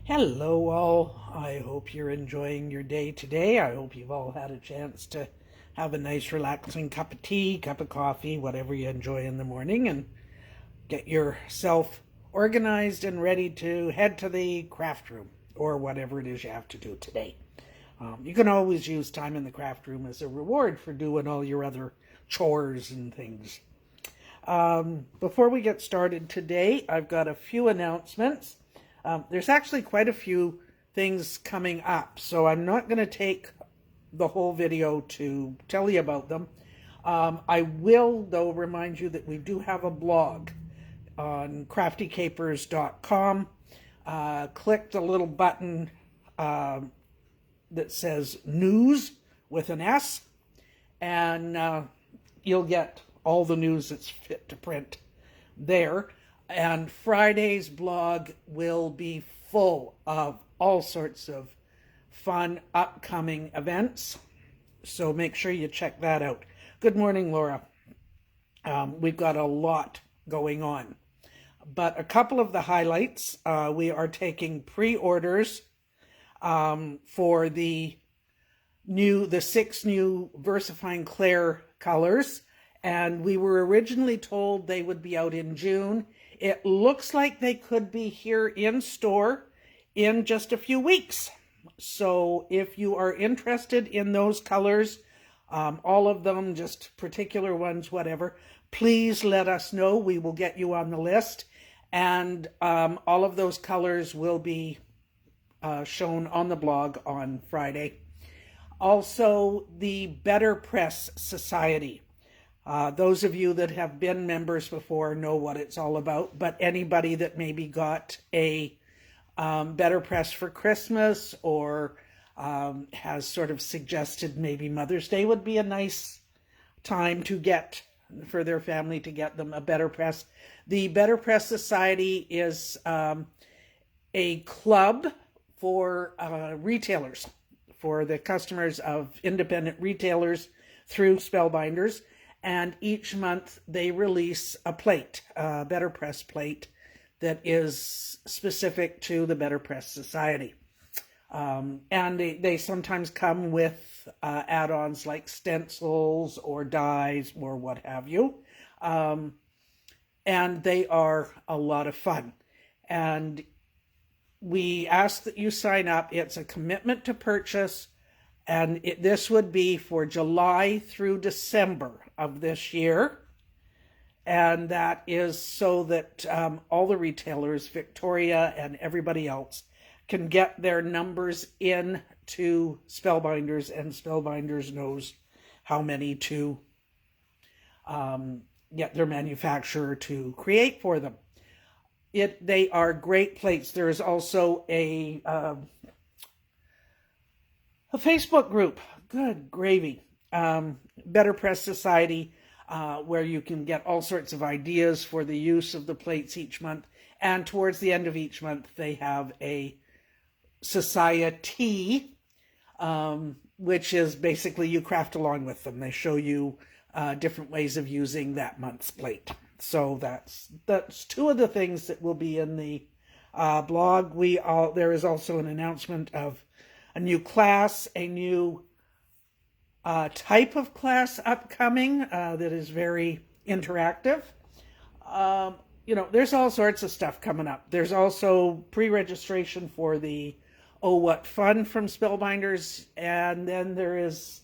Hello all. I hope you're enjoying your day today. I hope you've all had a chance to have a nice relaxing cup of tea, cup of coffee, whatever you enjoy in the morning, and get yourself organized and ready to head to the craft room or whatever it is you have to do today. You can always use time in the craft room as a reward for doing all your other chores and things. Before we get started today, I've got a few announcements. There's actually quite a few things coming up, so I'm not going to take the whole video to tell you about them. I will, though, remind you that we do have a blog on craftykapers.com. Click the little button that says news with an S, and you'll get all the news that's fit to print there. And Friday's blog will be full of all sorts of fun upcoming events. So make sure you check that out. Good morning, Laura. We've got a lot going on. But a couple of the highlights, we are taking pre-orders for the 6 new VersaFine Clair colors. And we were originally told they would be out in June. It looks like they could be here in store in just a few weeks. So if you are interested in those colors, all of them, just particular ones, whatever, please let us know. We will get you on the list. And all of those colors will be shown on the blog on Friday. Also, the Better Press Society. Those of you that have been members before know what it's all about, but anybody that maybe got a Better Press for Christmas or has sort of suggested maybe Mother's Day would be a nice time to get, for their family to get them a Better Press. The Better Press Society is a club for retailers, for the customers of independent retailers through Spellbinders. And each month they release a plate, a Better Press plate, that is specific to the Better Press Society. And they sometimes come with add-ons like stencils or dies or what have you. And they are a lot of fun. And we ask that you sign up. It's a commitment to purchase. And this would be for July through December of this year. And that is so that all the retailers, Victoria and everybody else, can get their numbers in to Spellbinders, and Spellbinders knows how many to get their manufacturer to create for them. They are great plates. There is also a Facebook group, good gravy, Better Press Society, where you can get all sorts of ideas for the use of the plates each month. And towards the end of each month, they have a society, which is basically you craft along with them. They show you different ways of using that month's plate. So that's two of the things that will be in the blog. There is also an announcement of a new class, a new type of class upcoming that is very interactive. There's all sorts of stuff coming up. There's also pre-registration for the Oh What Fun from Spellbinders, and then there is,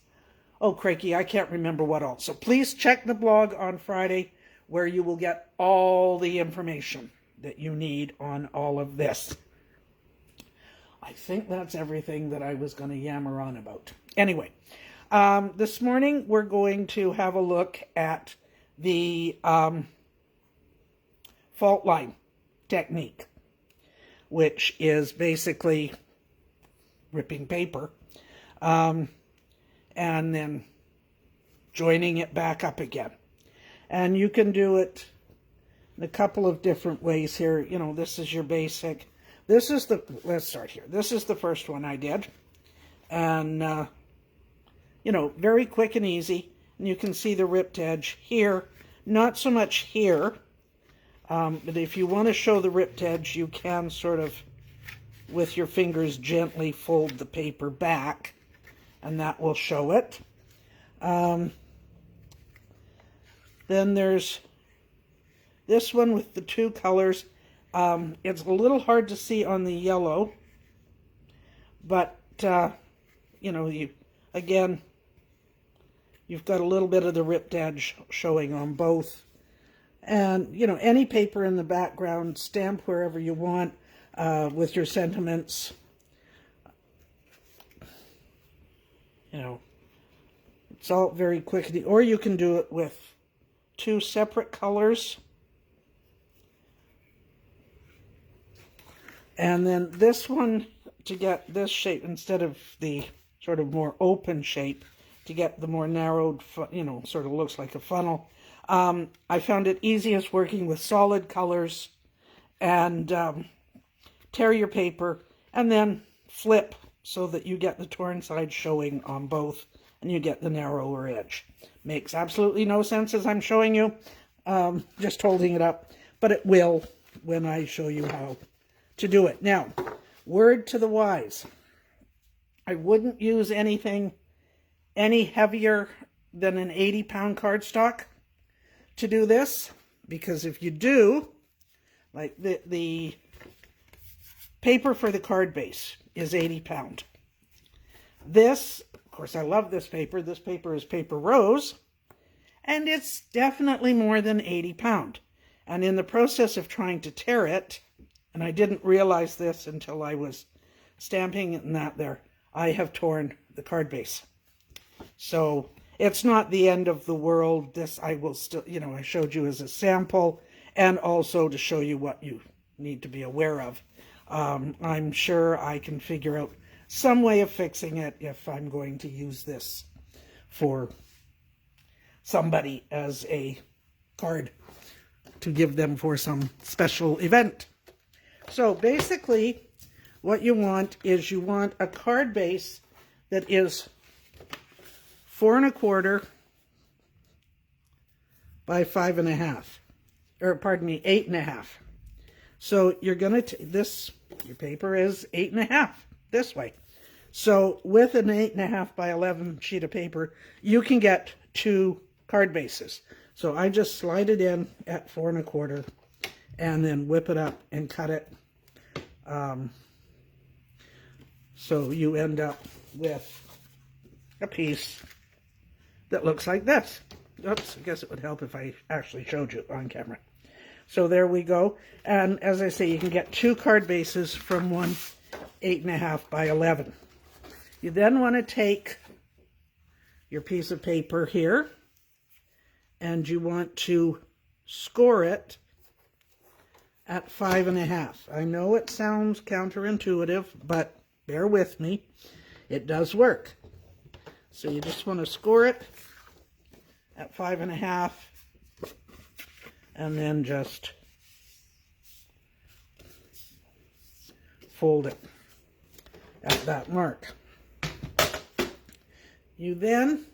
oh crikey, I can't remember what else. So please check the blog on Friday, where you will get all the information that you need on all of this. I think that's everything that I was going to yammer on about. Anyway, this morning we're going to have a look at the fault line technique, which is basically ripping paper and then joining it back up again. And you can do it in a couple of different ways here. This is your basic. Let's start here. This is the first one I did. And, very quick and easy. And you can see the ripped edge here. Not so much here. But if you want to show the ripped edge, you can sort of with your fingers gently fold the paper back, and that will show it. Then there's this one with the two colors. It's a little hard to see on the yellow, but you know, again, you've got a little bit of the ripped edge showing on both. And, you know, any paper in the background, stamp wherever you want with your sentiments. You know, it's all very quick. Or you can do it with two separate colors. And then this one, to get this shape, instead of the sort of more open shape, to get the more narrowed, you know, sort of looks like a funnel. I found it easiest working with solid colors, and tear your paper and then flip so that you get the torn side showing on both and you get the narrower edge. Makes absolutely no sense as I'm showing you, just holding it up, but it will when I show you how to do it. Now, word to the wise. I wouldn't use anything any heavier than an 80-pound cardstock to do this, because if you do, like the paper for the card base is 80 pound. This, of course, I love this paper. This paper is Paper Rose, and it's definitely more than 80 pound. And in the process of trying to tear it, and I didn't realize this until I was stamping it and that there, I have torn the card base. So it's not the end of the world. This I will still, you know, I showed you as a sample and also to show you what you need to be aware of. I'm sure I can figure out some way of fixing it if I'm going to use this for somebody as a card to give them for some special event. So basically what you want is you want a card base that is 4 1/4 by 5 1/2, or pardon me, 8 1/2. So you're going to, your paper is 8 1/2 this way. So with an 8 1/2 by 11 sheet of paper, you can get 2 card bases. So I just slide it in at 4 1/4 and then whip it up and cut it. So you end up with a piece that looks like this. Oops, I guess it would help if I actually showed you on camera. So there we go. And as I say, you can get 2 card bases from one 8 1/2 by 11. You then want to take your piece of paper here and you want to score it at 5 1/2. I know it sounds counterintuitive, but bear with me. It does work. So you just want to score it at 5 1/2 and then just fold it at that mark. You then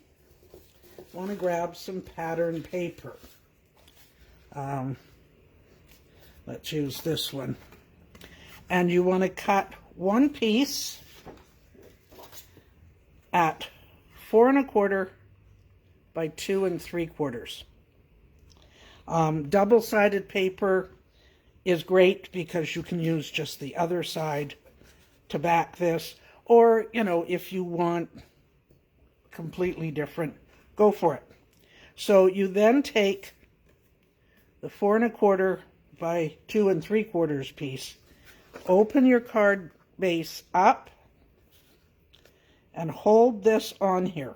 want to grab some pattern paper. Let's use this one. And you want to cut one piece at 4 1/4 by 2 3/4. Double-sided paper is great because you can use just the other side to back this, or, you know, if you want completely different, go for it. So you then take the 4 1/4 by 2 3/4 piece, open your card base up, and hold this on here.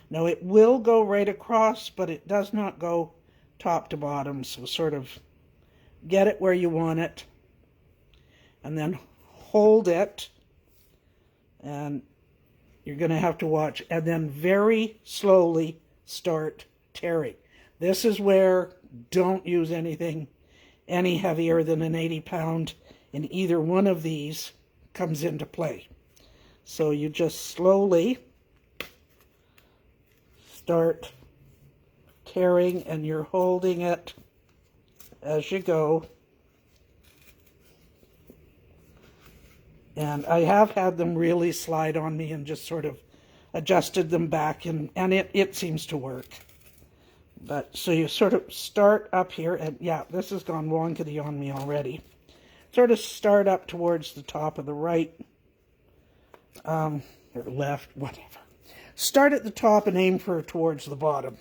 Now it will go right across, but it does not go top to bottom, so sort of get it where you want it, and then hold it, and you're going to have to watch, and then very slowly start tearing. This is where don't use anything any heavier than an 80 pound in either one of these comes into play. So you just slowly start tearing, and you're holding it as you go. And I have had them really slide on me and just sort of adjusted them back, and it seems to work. But so you sort of start up here, and yeah, this has gone wonkety on me already. Sort of start up towards the top of the right, or left, whatever. Start at the top and aim for towards the bottom.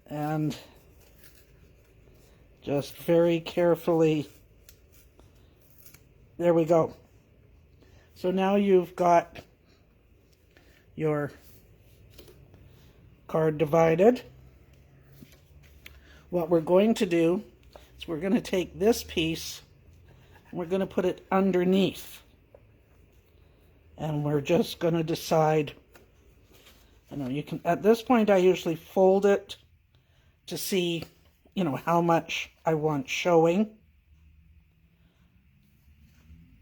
And just very carefully, there we go. So now you've got your card divided. What we're going to do is we're going to take this piece and we're going to put it underneath. And we're just going to decide, you can, at this point I usually fold it to see, how much I want showing.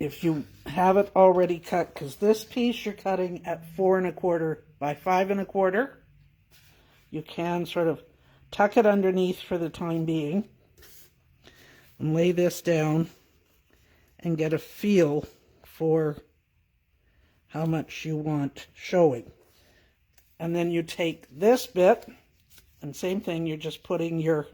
If you have it already cut, because this piece you're cutting at 4 1/4 by 5 1/4, you can sort of tuck it underneath for the time being and lay this down and get a feel for how much you want showing. And then you take this bit, and same thing, you're just putting your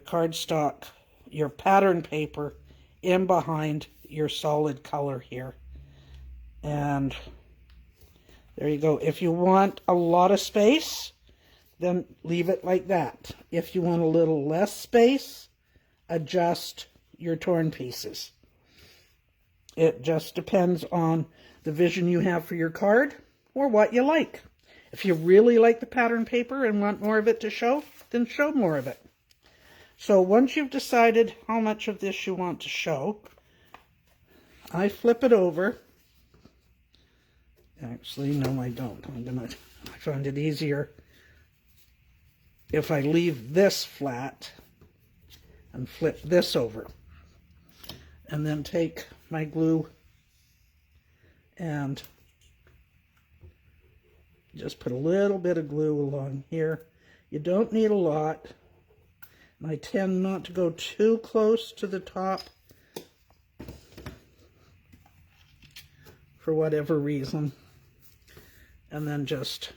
cardstock, your pattern paper in behind your solid color here. And there you go. If you want a lot of space, then leave it like that. If you want a little less space, adjust your torn pieces. It just depends on the vision you have for your card or what you like. If you really like the pattern paper and want more of it to show, then show more of it. So once you've decided how much of this you want to show, I flip it over. Actually, no, I don't. I find it easier if I leave this flat and flip this over. And then take my glue and just put a little bit of glue along here. You don't need a lot. And I tend not to go too close to the top for whatever reason. And then just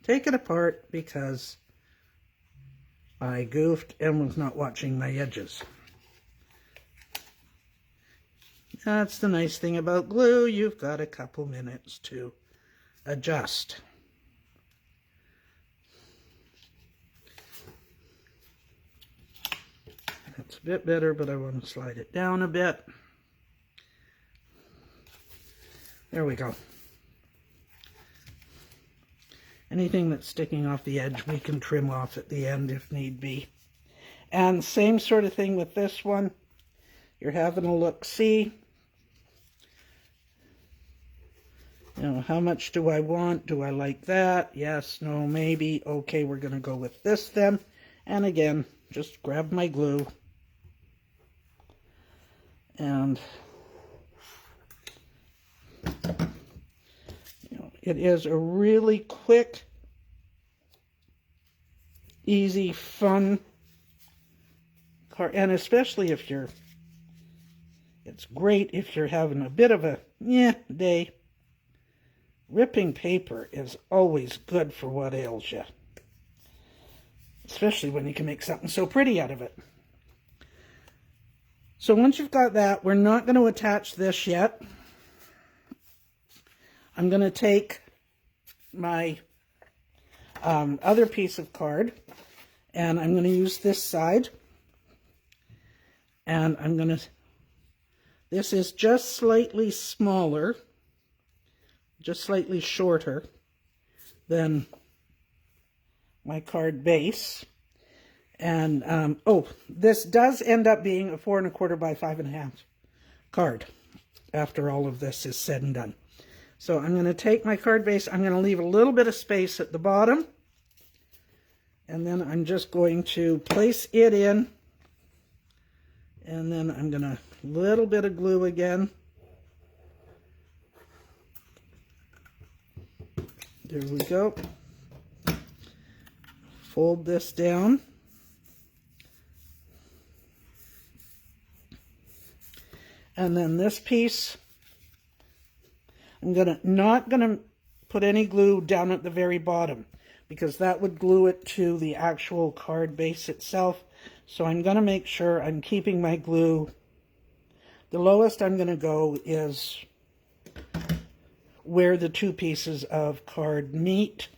take it apart because I goofed and was not watching my edges. That's the nice thing about glue. You've got a couple minutes to adjust. That's a bit better, but I want to slide it down a bit. There we go. Anything that's sticking off the edge, we can trim off at the end if need be. And same sort of thing with this one. You're having a look-see. How much do I want? Do I like that? Yes, no, maybe. Okay, we're going to go with this then. And again, just grab my glue. And it is a really quick, easy, fun card. And especially if it's great if you're having a bit of a day. Ripping paper is always good for what ails you. Especially when you can make something so pretty out of it. So once you've got that, we're not going to attach this yet. I'm going to take my other piece of card and I'm going to use this side. And I'm going to, this is just slightly smaller, just slightly shorter than my card base. And, this does end up being a 4 1/4 by 5 1/2 card after all of this is said and done. So I'm going to take my card base, I'm going to leave a little bit of space at the bottom, and then I'm just going to place it in, and then I'm going to, little bit of glue again. There we go. Fold this down. And then this piece, I'm not gonna put any glue down at the very bottom, because that would glue it to the actual card base itself. So I'm gonna make sure I'm keeping my glue. The lowest I'm gonna go is where the two pieces of card meet.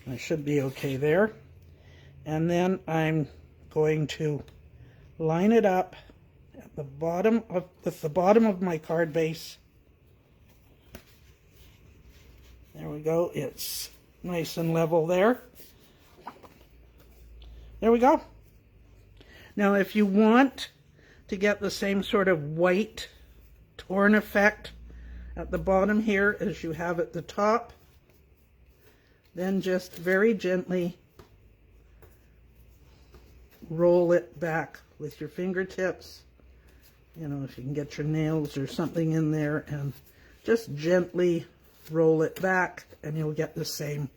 I should be okay there. And then I'm going to line it up at the bottom of, with the bottom of my card base. There we go. It's nice and level there. There we go. Now, if you want to get the same sort of white torn effect at the bottom here as you have at the top, then just very gently roll it back with your fingertips. You know, if you can get your nails or something in there, and just gently roll it back, and you'll get the same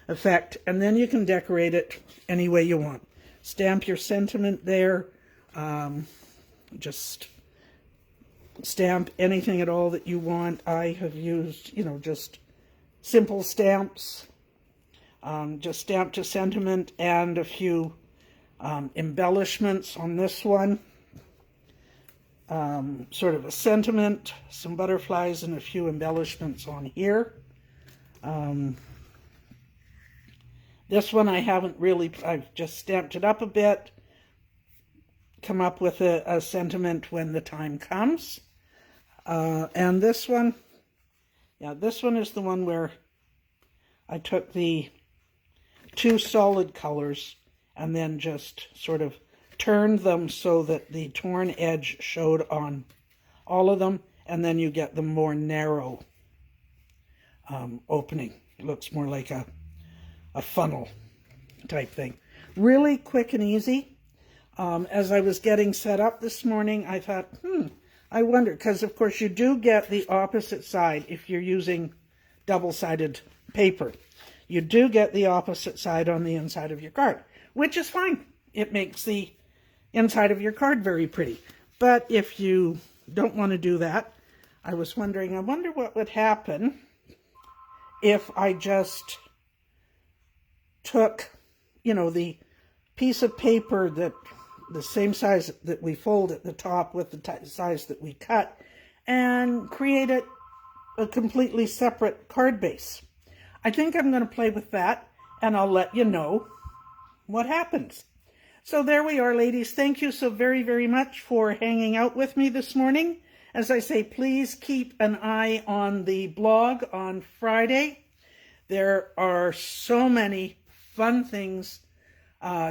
effect. And then you can decorate it any way you want. Stamp your sentiment there. Just stamp anything at all that you want. I have used, you know, just simple stamps. Just stamp to sentiment and a few embellishments on this one. Sort of a sentiment, some butterflies, and a few embellishments on here. This one I haven't really, I've just stamped it up a bit, come up with a sentiment when the time comes. And this one, yeah, this one is the one where I took the two solid colors and then just sort of turned them so that the torn edge showed on all of them, and then you get the more narrow opening. It looks more like a funnel type thing. Really quick and easy. As I was getting set up this morning, I thought, I wonder, because of course you do get the opposite side if you're using double-sided paper. You do get the opposite side on the inside of your card, which is fine. It makes the inside of your card very pretty. But if you don't want to do that, I was wondering, I wonder what would happen if I just took, you know, the piece of paper that the same size that we fold at the top with the size that we cut, and created a completely separate card base. I think I'm going to play with that, and I'll let you know what happens. So there we are, ladies. Thank you so very, very much for hanging out with me this morning. As I say, please keep an eye on the blog on Friday. There are so many fun things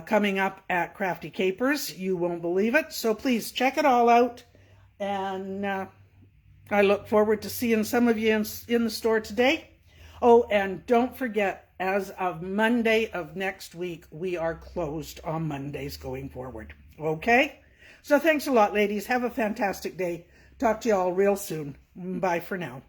coming up at Crafty Capers. You won't believe it. So please check it all out. And I look forward to seeing some of you in the store today. Oh, and don't forget, as of Monday of next week, we are closed on Mondays going forward. Okay? So thanks a lot, ladies. Have a fantastic day. Talk to you all real soon. Bye for now.